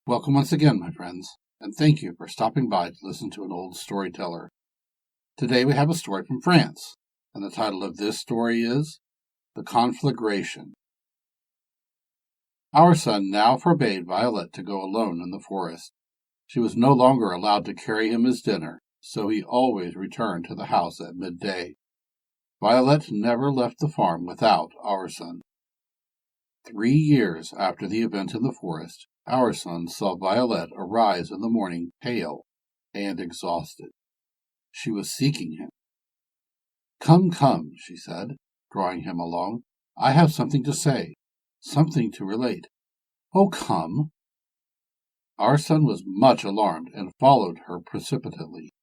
Welcome once again, my friends, and thank you for stopping by to listen to an old storyteller. Today we have a story from France, and the title of this story is The Conflagration. Ourson now forbade Violet to go alone in the forest. She was no longer allowed to carry him his dinner, so he always returned to the house at midday. Violet never left the farm without Ourson. 3 years after the event in the forest, Ourson saw Violet arise in the morning pale and exhausted. She was seeking him. "Come, come," she said, drawing him along. "I have something to say, something to relate. Oh, come." Ourson was much alarmed and followed her precipitately.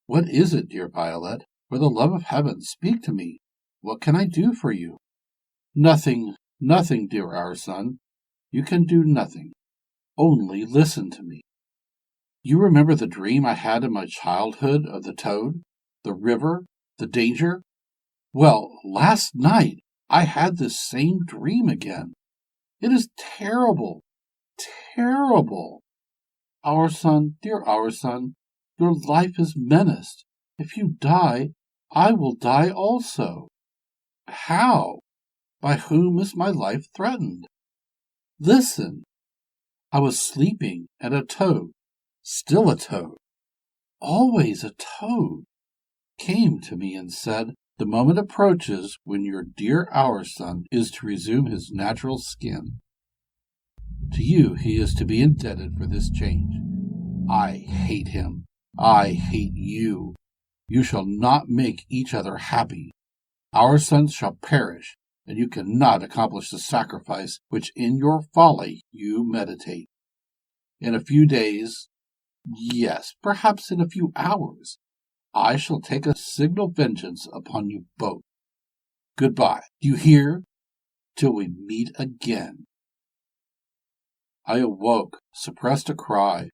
"What is it, dear Violet? For the love of heaven, speak to me. What can I do for you?" "Nothing, nothing, dear Ourson. You can do nothing. Only listen to me. You remember the dream I had in my childhood of the toad, the river, the danger? Well, last night I had this same dream again. It is terrible, terrible. Ourson, dear Ourson, your life is menaced. If you die, I will die also." "How? By whom is my life threatened?" "Listen. I was sleeping, and a toad, still a toad, always a toad, came to me and said, 'The moment approaches when your dear Ourson is to resume his natural skin. To you he is to be indebted for this change. I hate him. I hate you. You shall not make each other happy. Our sons shall perish, and you cannot accomplish the sacrifice which in your folly you meditate. In a few days, yes, perhaps in a few hours, I shall take a signal vengeance upon you both. Goodbye, do you hear? Till we meet again." I awoke, suppressed a cry,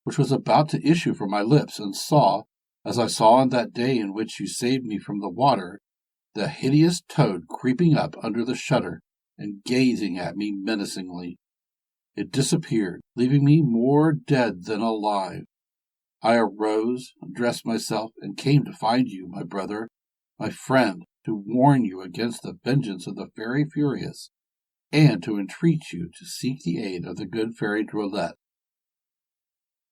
which was about to issue from my lips, and saw, as I saw on that day in which you saved me from the water, the hideous toad creeping up under the shutter and gazing at me menacingly. It disappeared, leaving me more dead than alive. I arose, dressed myself, and came to find you, my brother, my friend, to warn you against the vengeance of the fairy Furious, and to entreat you to seek the aid of the good fairy Drolette."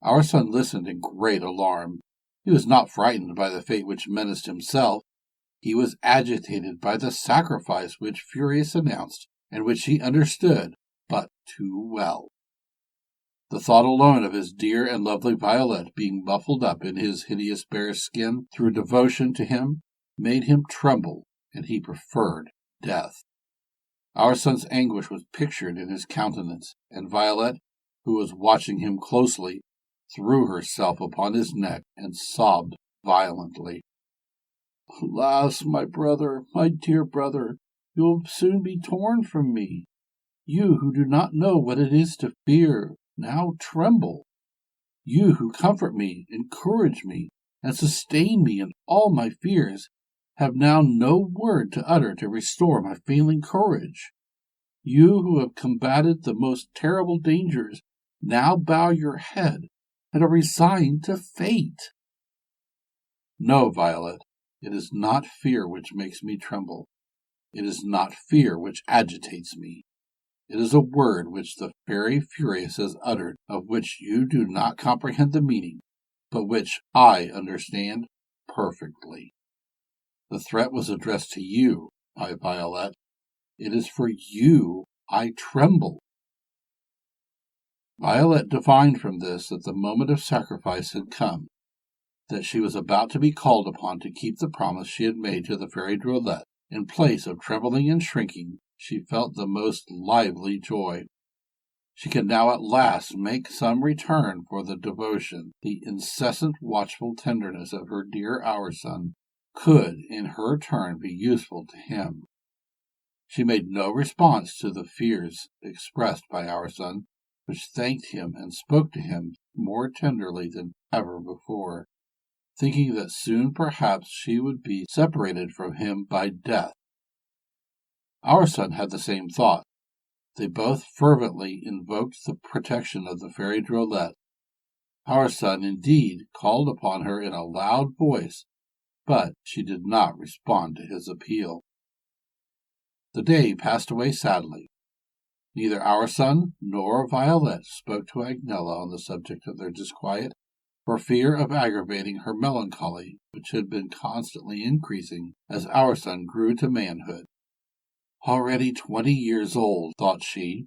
Our son listened in great alarm. He was not frightened by the fate which menaced himself. He was agitated by the sacrifice which Furious announced, and which he understood but too well. The thought alone of his dear and lovely Violet being muffled up in his hideous bear skin through devotion to him made him tremble, and he preferred death. Our son's anguish was pictured in his countenance, and Violet, who was watching him closely, threw herself upon his neck and sobbed violently. "Alas, my brother, my dear brother, you will soon be torn from me. You who do not know what it is to fear, now tremble. You who comfort me, encourage me, and sustain me in all my fears, have now no word to utter to restore my failing courage. You who have combated the most terrible dangers, now bow your head and are resigned to fate." "No, Violet, it is not fear which makes me tremble. It is not fear which agitates me. It is a word which the fairy Furious has uttered, of which you do not comprehend the meaning, but which I understand perfectly. The threat was addressed to you, my Violet. It is for you I tremble." Violet divined from this that the moment of sacrifice had come, that she was about to be called upon to keep the promise she had made to the fairy Drolette. In place of trembling and shrinking, she felt the most lively joy. She could now at last make some return for the devotion, the incessant watchful tenderness of her dear Ourson could in her turn be useful to him. She made no response to the fears expressed by Ourson, which thanked him and spoke to him more tenderly than ever before, thinking that soon perhaps she would be separated from him by death. Ourson had the same thought. They both fervently invoked the protection of the fairy Drolette. Ourson, indeed, called upon her in a loud voice, but she did not respond to his appeal. The day passed away sadly. Neither Ourson nor Violet spoke to Agnella on the subject of their disquiet, for fear of aggravating her melancholy, which had been constantly increasing as Ourson grew to manhood. Already 20 years old, thought she.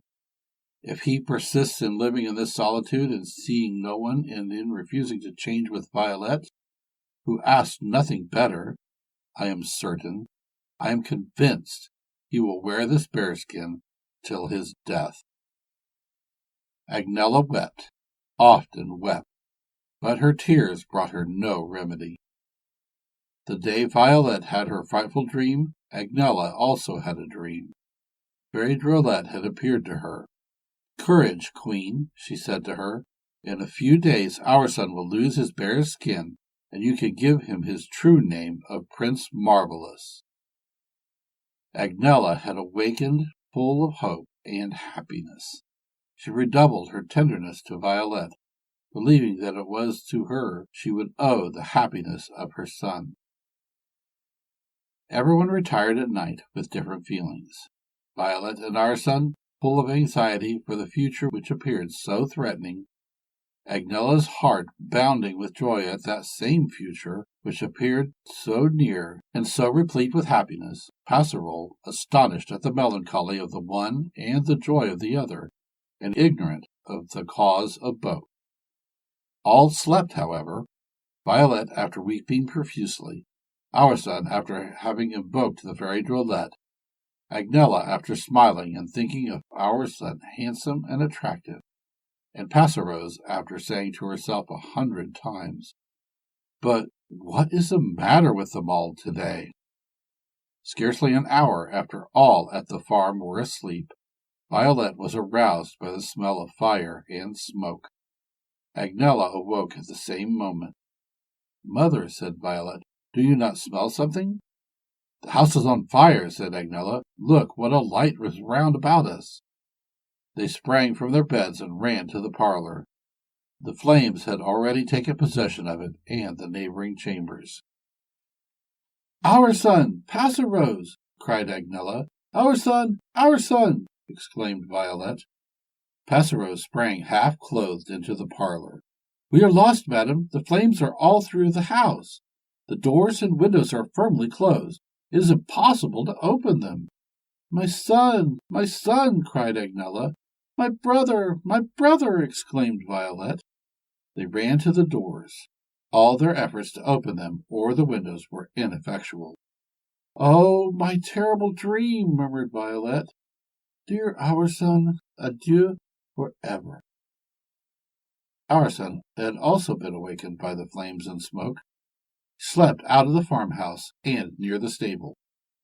If he persists in living in this solitude and seeing no one, and in refusing to change with Violet, who asked nothing better, I am certain, I am convinced, he will wear this bearskin till his death. Agnella wept, often wept, but her tears brought her no remedy. The day Violet had her frightful dream, Agnella also had a dream. Fairy Drolette had appeared to her. Courage, Queen, she said to her. In a few days Ourson will lose his bear's skin, and you can give him his true name of Prince Marvelous. Agnella had awakened full of hope and happiness. She redoubled her tenderness to Violet, believing that it was to her she would owe the happiness of her son. Everyone retired at night with different feelings. Violet and Ourson, full of anxiety for the future which appeared so threatening, Agnella's heart bounding with joy at that same future which appeared so near and so replete with happiness, Passerole, astonished at the melancholy of the one and the joy of the other, and ignorant of the cause of both. All slept, however, Violet after weeping profusely, Ourson after having invoked the fairy Drolette, Agnella after smiling and thinking of Ourson handsome and attractive, and Passerose after saying to herself 100 times, "But what is the matter with them all today?" Scarcely an hour after all at the farm were asleep, Violet was aroused by the smell of fire and smoke. Agnella awoke at the same moment. "Mother," said Violet, "do you not smell something?" "The house is on fire," said Agnella. "Look, what a light is round about us." They sprang from their beds and ran to the parlor. The flames had already taken possession of it and the neighboring chambers. "Ourson! Passerose!" cried Agnella. "Ourson! Ourson!" exclaimed Violet. Passerose sprang half-clothed into the parlor. "We are lost, madam. The flames are all through the house. The doors and windows are firmly closed. It is impossible to open them." "My son! My son!" cried Agnella. "My brother! My brother!" exclaimed Violet. They ran to the doors. All their efforts to open them or the windows were ineffectual. "Oh, my terrible dream!" murmured Violet. "Dear Ourson, adieu forever." Ourson had also been awakened by the flames and smoke. He slept out of the farmhouse and near the stable.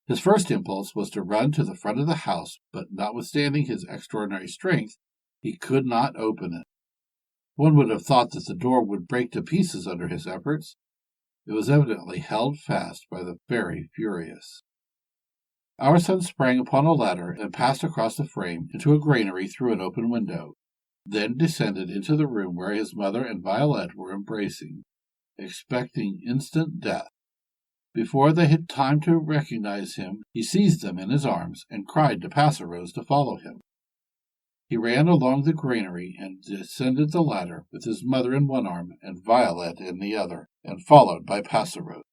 His first impulse was to run to the front of the house, but notwithstanding his extraordinary strength, he could not open it. One would have thought that the door would break to pieces under his efforts. It was evidently held fast by the very furious. Ourson sprang upon a ladder and passed across the frame into a granary through an open window, then descended into the room where his mother and Violet were embracing, expecting instant death. Before they had time to recognize him, he seized them in his arms and cried to Passerose to follow him. He ran along the granary and descended the ladder with his mother in one arm and Violet in the other, and followed by Passerose.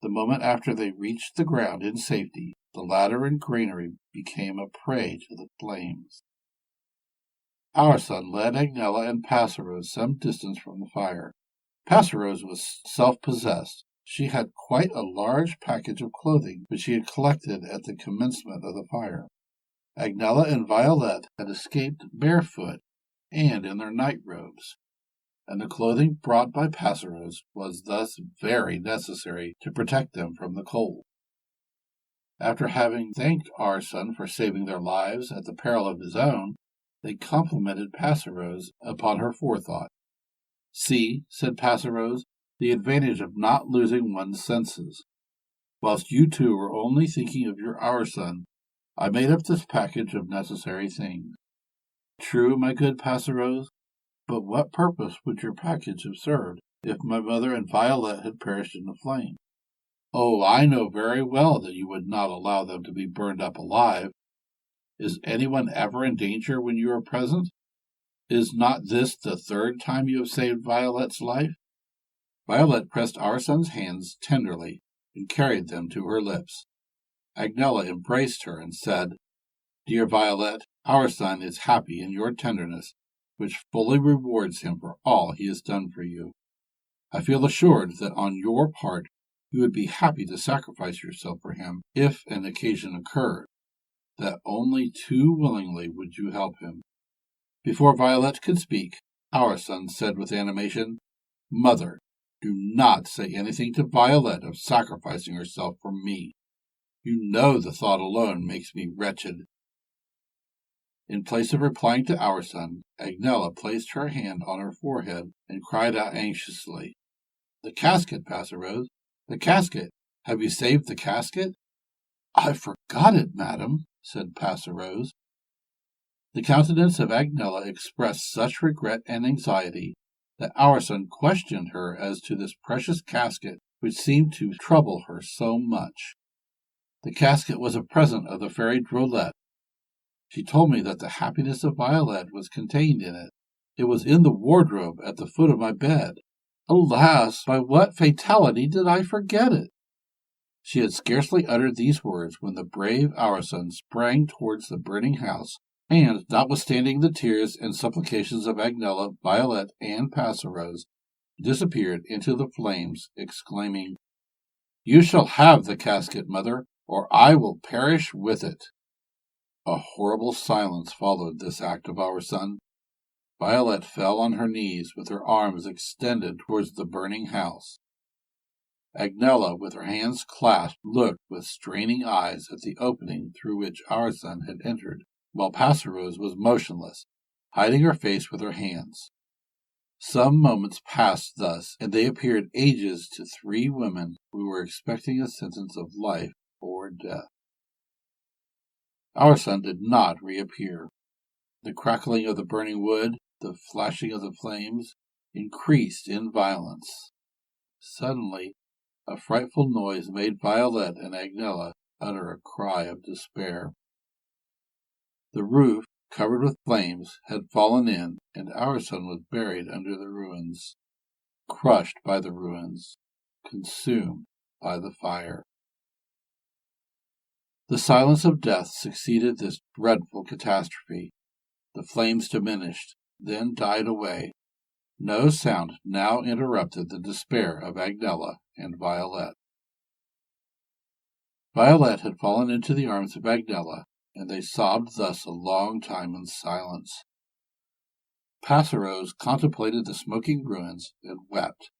The moment after they reached the ground in safety, the ladder and granary became a prey to the flames. Ourson led Agnella and Passerose some distance from the fire. Passerose was self-possessed. She had quite a large package of clothing which she had collected at the commencement of the fire. Agnella and Violet had escaped barefoot and in their night robes, and the clothing brought by Passerose was thus very necessary to protect them from the cold. After having thanked Ourson for saving their lives at the peril of his own, they complimented Passerose upon her forethought. "See," said Passerose, "the advantage of not losing one's senses. Whilst you two were only thinking of your Ourson, I made up this package of necessary things. True, my good Passerose, but what purpose would your package have served if my mother and Violet had perished in the flame? Oh, I know very well that you would not allow them to be burned up alive. Is anyone ever in danger when you are present? Is not this the third time you have saved Violet's life? Violet pressed Ourson's hands tenderly and carried them to her lips. Agnella embraced her and said, Dear Violet, Ourson is happy in your tenderness, which fully rewards him for all he has done for you. I feel assured that on your part you would be happy to sacrifice yourself for him if an occasion occurred, that only too willingly would you help him. Before Violet could speak, Ourson said with animation, Mother, do not say anything to Violet of sacrificing herself for me. You know the thought alone makes me wretched. In place of replying to Ourson, Agnella placed her hand on her forehead and cried out anxiously, The casket, Passerose, the casket. Have you saved the casket? I forgot it, madam, said Passerose. The countenance of Agnella expressed such regret and anxiety that Ourson questioned her as to this precious casket which seemed to trouble her so much. The casket was a present of the fairy Drolette. She told me that the happiness of Violet was contained in it. It was in the wardrobe at the foot of my bed. Alas, by what fatality did I forget it? She had scarcely uttered these words when the brave Ourson sprang towards the burning house, and, notwithstanding the tears and supplications of Agnella, Violet, and Passerose, disappeared into the flames, exclaiming, You shall have the casket, mother, or I will perish with it. A horrible silence followed this act of Ourson. Violet fell on her knees with her arms extended towards the burning house. Agnella, with her hands clasped, looked with straining eyes at the opening through which Ourson had entered, while Passerose was motionless, hiding her face with her hands. Some moments passed thus, and they appeared ages to three women who were expecting a sentence of life or death. Ourson did not reappear. The crackling of the burning wood, the flashing of the flames, increased in violence. Suddenly, a frightful noise made Violet and Agnella utter a cry of despair. The roof, covered with flames, had fallen in, and Ourson was buried under the ruins, crushed by the ruins, consumed by the fire. The silence of death succeeded this dreadful catastrophe. The flames diminished, then died away. No sound now interrupted the despair of Agnella and Violet. Violet had fallen into the arms of Agnella, and they sobbed thus a long time in silence. Passerose contemplated the smoking ruins and wept.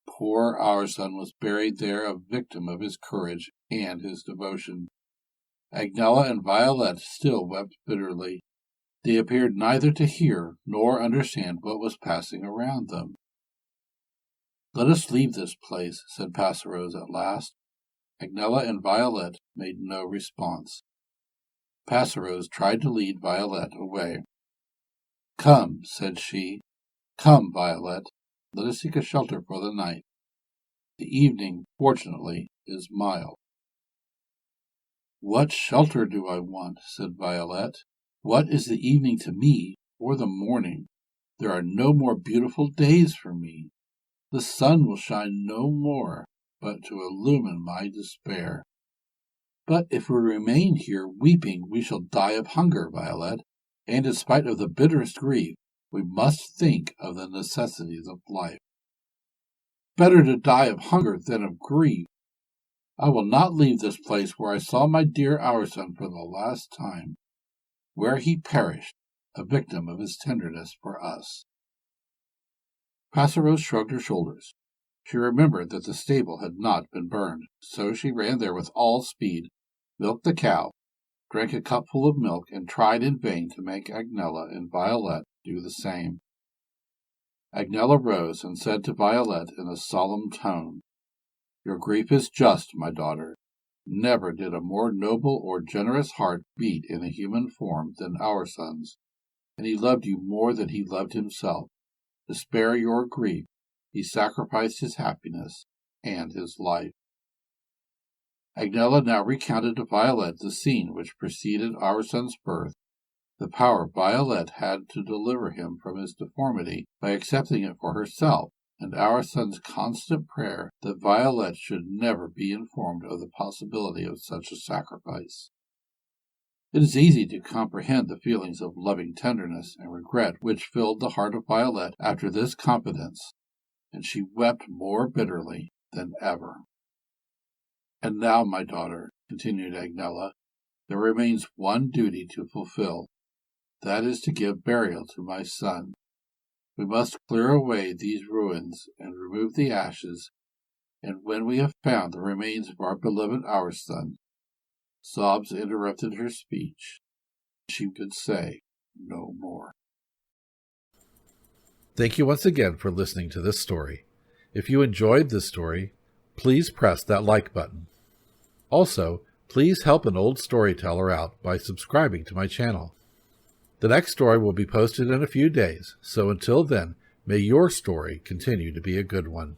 Poor Ourson was buried there a victim of his courage and his devotion. Agnella and Violet still wept bitterly. They appeared neither to hear nor understand what was passing around them. Let us leave this place, said Passerose at last. Agnella and Violet made no response. Passerose tried to lead Violet away. Come, said she. Come, Violet. Let us seek a shelter for the night. The evening, fortunately, is mild. What shelter do I want? Said Violet. What is the evening to me, or the morning? There are no more beautiful days for me. The sun will shine no more, but to illumine my despair. But if we remain here weeping, we shall die of hunger, Violet, and in spite of the bitterest grief, we must think of the necessities of life. Better to die of hunger than of grief. I will not leave this place where I saw my dear Ourson for the last time, where he perished, a victim of his tenderness for us. Passerose shrugged her shoulders. She remembered that the stable had not been burned, so she ran there with all speed, milked the cow, drank a cupful of milk, and tried in vain to make Agnella and Violet do the same. Agnella rose and said to Violet in a solemn tone, Your grief is just, my daughter. Never did a more noble or generous heart beat in a human form than Ourson's, and he loved you more than he loved himself. To spare your grief, he sacrificed his happiness and his life." Agnella now recounted to Violet the scene which preceded Ourson's birth, the power Violet had to deliver him from his deformity by accepting it for herself, and Ourson's constant prayer that Violet should never be informed of the possibility of such a sacrifice. It is easy to comprehend the feelings of loving tenderness and regret which filled the heart of Violet after this confidence, and she wept more bitterly than ever. "And now, my daughter," continued Agnella, "there remains one duty to fulfill. That is to give burial to my son. We must clear away these ruins and remove the ashes, and when we have found the remains of our beloved Ourson," sobs interrupted her speech. She could say no more. Thank you once again for listening to this story. If you enjoyed this story, please press that like button. Also, please help an old storyteller out by subscribing to my channel. The next story will be posted in a few days, so until then, may your story continue to be a good one.